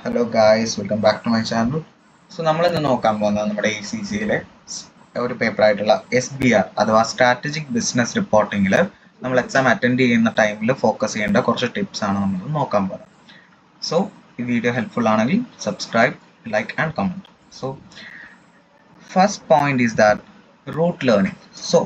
Hello guys, welcome back to my channel. So നമ്മളിന്ന് നോക്കാൻ പോകുന്നത് നമ്മുടെ ACCയിലെ ഒരു പേപ്പറായിട്ടുള്ള SBR അഥവാ സ്ട്രാറ്റജിക് ബിസിനസ് റിപ്പോർട്ടിങ്ങിൽ നമ്മൾ എക്സാം അറ്റൻഡ് ചെയ്യുന്ന ടൈമിൽ ഫോക്കസ് ചെയ്യേണ്ട കുറച്ച് ടിപ്സ് ആണ് നമ്മൾ നോക്കാൻ പോകുന്നത്. സോ ഈ വീഡിയോ ഹെൽപ്ഫുൾ ആണെങ്കിൽ subscribe, like and comment. So first point is that rote learning. So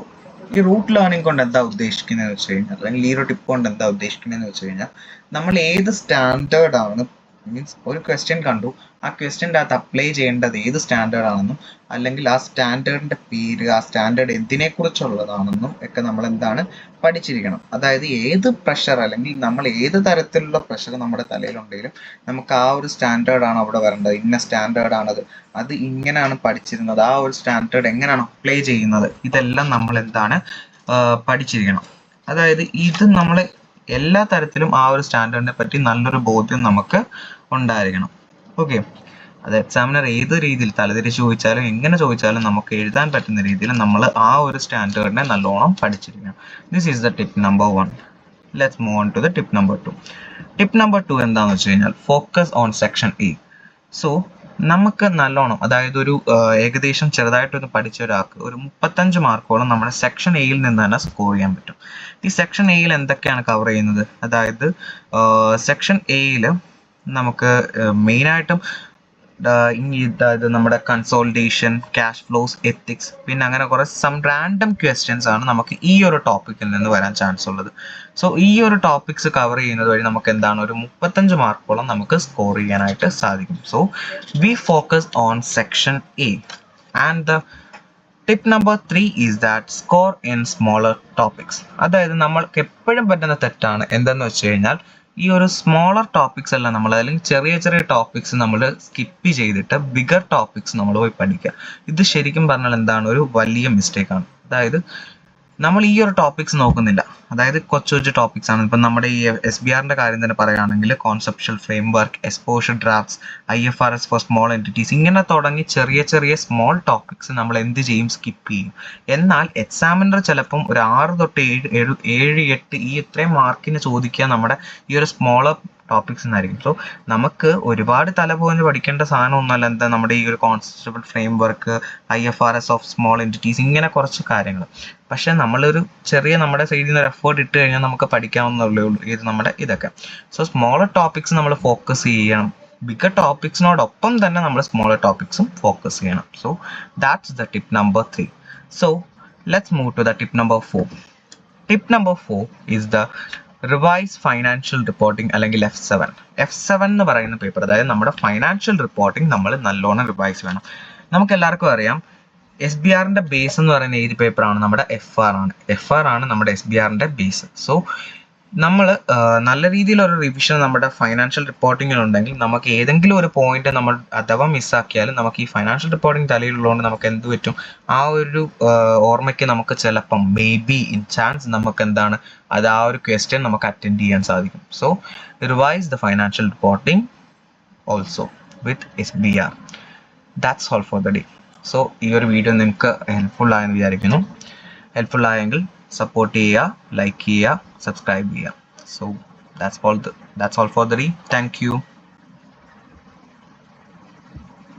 ഈ റൂട്ട് ലേണിംഗ് കൊണ്ട് എന്താ ഉദ്ദേശിക്കുന്നതെന്ന് വെച്ച് കഴിഞ്ഞാൽ, അല്ലെങ്കിൽ ഈ ഒരു ടിപ്പ് കൊണ്ട് എന്താ ഉദ്ദേശിക്കുന്നതെന്ന് വെച്ച് കഴിഞ്ഞാൽ, നമ്മൾ ഏത് സ്റ്റാൻഡേർഡ് ആണ് മീൻസ് ഒരു ക്വസ്റ്റ്യൻ കണ്ടു, ആ ക്വസ്റ്റ്യൻ്റെ അകത്ത് അപ്ലൈ ചെയ്യേണ്ടത് ഏത് സ്റ്റാൻഡേർഡ് ആണെന്നും, അല്ലെങ്കിൽ ആ സ്റ്റാൻഡേർഡിൻ്റെ പേര്, ആ സ്റ്റാൻഡേർഡ് എന്തിനെക്കുറിച്ചുള്ളതാണെന്നും ഒക്കെ നമ്മൾ എന്താണ് പഠിച്ചിരിക്കണം. അതായത് ഏത് പ്രഷർ അല്ലെങ്കിൽ നമ്മൾ ഏത് തരത്തിലുള്ള പ്രഷർ നമ്മുടെ തലയിലുണ്ടെങ്കിലും നമുക്ക് ആ ഒരു സ്റ്റാൻഡേർഡാണ് അവിടെ വരേണ്ടത്. ഇന്ന സ്റ്റാൻഡേർഡാണത്, അത് ഇങ്ങനെയാണ് പഠിച്ചിരുന്നത്, ആ ഒരു സ്റ്റാൻഡേർഡ് എങ്ങനെയാണ് അപ്ലൈ ചെയ്യുന്നത്, ഇതെല്ലാം നമ്മൾ എന്താണ് പഠിച്ചിരിക്കണം. അതായത് ഇത് നമ്മൾ എല്ലാ തരത്തിലും ആ ഒരു സ്റ്റാൻഡേർഡിനെ പറ്റി നല്ലൊരു ബോധ്യം നമുക്ക് ഉണ്ടായിരിക്കണം. ഓക്കെ, അത് എക്സാമിനർ ഏത് രീതിയിൽ തലതിരിച്ച് ചോദിച്ചാലും എങ്ങനെ ചോദിച്ചാലും നമുക്ക് എഴുതാൻ പറ്റുന്ന രീതിയിൽ നമ്മൾ ആ ഒരു സ്റ്റാൻഡേർഡിനെ നല്ലോണം പഠിച്ചിരിക്കണം. This is the tip number 1. Let's move on to the tip number 2. Tip number 2 എന്താണെന്ന് വെച്ച് കഴിഞ്ഞാൽ focus on section A. So നമുക്ക് നല്ലോണം, അതായത് ഒരു ഏകദേശം ചെറുതായിട്ടൊന്ന് പഠിച്ച ഒരാൾക്ക് ഒരു 35 മാർക്കോളം നമ്മുടെ സെക്ഷൻ എയിൽ നിന്ന് തന്നെ സ്കോർ ചെയ്യാൻ പറ്റും. ഈ സെക്ഷൻ എയിൽ എന്തൊക്കെയാണ് കവർ ചെയ്യുന്നത്? അതായത് സെക്ഷൻ എയിൽ നമുക്ക് മെയിനായിട്ടും ഇത് നമ്മുടെ കൺസോളിഡേഷൻ, ക്യാഷ് ഫ്ലോസ്, എത്തിക്സ്, പിന്നെ അങ്ങനെ കുറേ റാൻഡം ക്വസ്റ്റ്യൻസ് ആണ് നമുക്ക് ഈ ഒരു ടോപ്പിക്കിൽ നിന്ന് വരാൻ ചാൻസ് ഉള്ളത്. സോ ഈ ഒരു ടോപ്പിക്സ് കവർ ചെയ്യുന്നത് വഴി നമുക്ക് എന്താണ് ഒരു 35 മാർക്കോളം നമുക്ക് സ്കോർ ചെയ്യാനായിട്ട് സാധിക്കും. So we focus on section A. And the tip number 3 is that score in smaller topics. അതായത് നമ്മൾക്ക് എപ്പോഴും പറ്റുന്ന തെറ്റാണ് എന്തെന്ന് വെച്ച് കഴിഞ്ഞാൽ, ഈ ഒരു സ്മോളർ ടോപ്പിക്സ് എല്ലാം നമ്മൾ, അല്ലെങ്കിൽ ചെറിയ ചെറിയ ടോപ്പിക്സ് നമ്മൾ സ്കിപ്പ് ചെയ്തിട്ട് ബിഗർ ടോപ്പിക്സ് നമ്മൾ പോയി പഠിക്കുക. ഇത് ശരിക്കും പറഞ്ഞാൽ എന്താണ് ഒരു വലിയ മിസ്റ്റേക്കാണ്. അതായത് നമ്മൾ ഈ ഒരു ടോപ്പിക്സ് നോക്കുന്നില്ല. അതായത് കൊച്ചു കൊച്ചു ടോപ്പിക്സ് ആണ്. ഇപ്പം നമ്മുടെ ഈ SBRന്റെ കാര്യം തന്നെ പറയുകയാണെങ്കിൽ conceptual framework, exposure drafts, IFRS four small entities, ഇങ്ങനെ തുടങ്ങി ചെറിയ ചെറിയ സ്മോൾ ടോപ്പിക്സ് നമ്മൾ എന്ത് ചെയ്യും? സ്കിപ്പ് ചെയ്യും. എന്നാൽ എക്സാമിനർ ചിലപ്പം ഒരു 6 തൊട്ട് 7, 8 ഈ ഇത്രയും മാർക്കിന് ചോദിക്കുക നമ്മുടെ ഈ ഒരു സ്മോളർ ടോപ്പിക്സ് എന്നായിരിക്കും. സോ നമുക്ക് ഒരുപാട് തലപോഞ്ഞ് പഠിക്കേണ്ട സാധനം ഒന്നുമല്ല എന്താ നമ്മുടെ ഈ ഒരു conceptual framework, IFRS of small entities, ഇങ്ങനെ കുറച്ച് കാര്യങ്ങൾ. പക്ഷെ നമ്മളൊരു ചെറിയ നമ്മുടെ സൈഡിൽ നിന്ന് ഒരു എഫേർട്ട് ഇട്ട് കഴിഞ്ഞാൽ നമുക്ക് പഠിക്കാവുന്നതേ ഉള്ളൂ ഇത് നമ്മുടെ ഇതൊക്കെ. സോ സ്മോളർ ടോപ്പിക്സ് നമ്മൾ ഫോക്കസ് ചെയ്യണം. ബിഗർ ടോപ്പിക്സിനോടൊപ്പം തന്നെ നമ്മൾ സ്മോളർ ടോപ്പിക്സും ഫോക്കസ് ചെയ്യണം. So that's the tip number 3. So let's move to the tip number 4. Tip number 4 is the revise financial reporting, അല്ലെങ്കിൽ F7 എന്ന് പറയുന്ന പേപ്പർ. അതായത് നമ്മുടെ ഫൈനാൻഷ്യൽ റിപ്പോർട്ടിംഗ് നമ്മൾ നല്ലോണം റിവൈസ് വേണം. നമുക്ക് എല്ലാവർക്കും അറിയാം SBRന്റെ ബേസ് എന്ന് പറയുന്ന ഏത് പേപ്പറാണ്? നമ്മുടെ FR ആണ് നമ്മുടെ SBRന്റെ ബേസ്. സോ നമ്മൾ നല്ല രീതിയിലൊരു റിവിഷൻ നമ്മുടെ ഫൈനാൻഷ്യൽ റിപ്പോർട്ടിങ്ങിലുണ്ടെങ്കിൽ നമുക്ക് ഏതെങ്കിലും ഒരു പോയിന്റ് നമ്മൾ അഥവാ മിസ്സാക്കിയാലും നമുക്ക് ഈ ഫൈനാൻഷ്യൽ റിപ്പോർട്ടിംഗ് തലയിലുള്ളതുകൊണ്ട് നമുക്ക് എന്ത് പറ്റും? ആ ഒരു ഓർമ്മയ്ക്ക് നമുക്ക് ചിലപ്പം മേ ബി ഇൻ ചാൻസ് നമുക്ക് എന്താണ് അത് ആ ഒരു ക്വസ്റ്റ്യൻ നമുക്ക് അറ്റൻഡ് ചെയ്യാൻ സാധിക്കും. So revise the financial reporting also with SBR. That's all for the day. So ഈ ഒരു വീഡിയോ നിങ്ങൾക്ക് ഹെൽപ്ഫുൾ ആയെന്ന് വിചാരിക്കുന്നു. ഹെൽപ്ഫുൾ ആയെങ്കിൽ സപ്പോർട്ട് ചെയ്യുക, ലൈക്ക് ചെയ്യുക, സബ്സ്ക്രൈബ് ചെയ്യുക. So that's all for the day. Thank you.